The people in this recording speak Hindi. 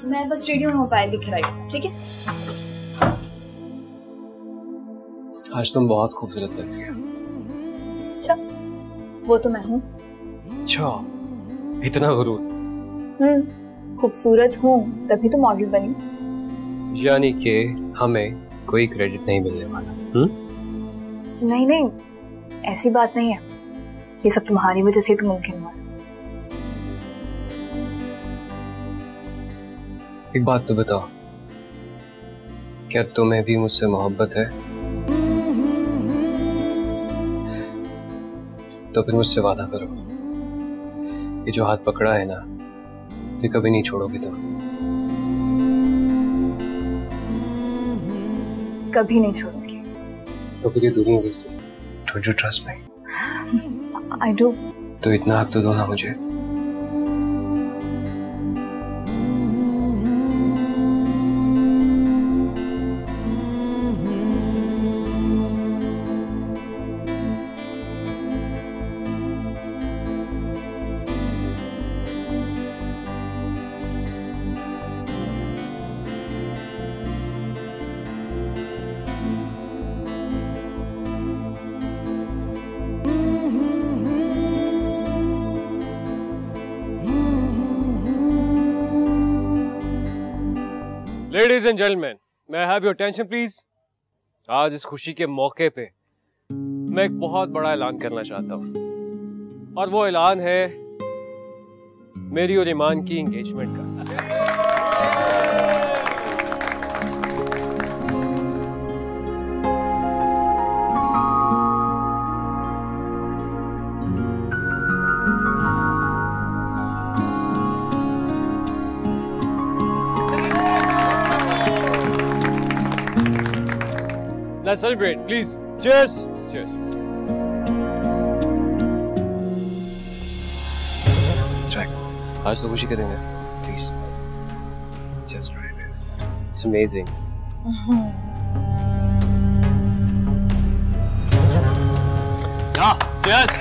मैं बस रेडियो में मोबाइल दिख रही हूँ, ठीक है? आज तुम बहुत खूबसूरत लग रही हो। अच्छा, वो तो मैं हूँ। अच्छा, इतना गुरूर? खूबसूरत हूँ तभी तो मॉडल बनी। यानी कि हमें कोई क्रेडिट नहीं मिलने वाला? नहीं नहीं, ऐसी बात नहीं है। ये सब तुम्हारी वजह से तो मुमकिन हुआ। एक बात तो बताओ, क्या तुम्हें भी मुझसे मोहब्बत है? तो फिर मुझसे वादा करो, ये जो हाथ पकड़ा है ना, ये कभी नहीं छोड़ोगी तुम। कभी नहीं छोड़ूंगी। तो फिर ये दुनिया कैसी? Don't you trust me? I do. तो इतना हक तो दो ना मुझे। Ladies and gentlemen, may I have your attention please? आज इस खुशी के मौके पे मैं एक बहुत बड़ा ऐलान करना चाहता हूँ, और वो ऐलान है मेरी और ईमान की एंगेजमेंट का। Let's celebrate, please. Cheers. Cheers. Jack, आज तो खुशी करेंगे. Please. Just try this. It's amazing. Yeah. Cheers.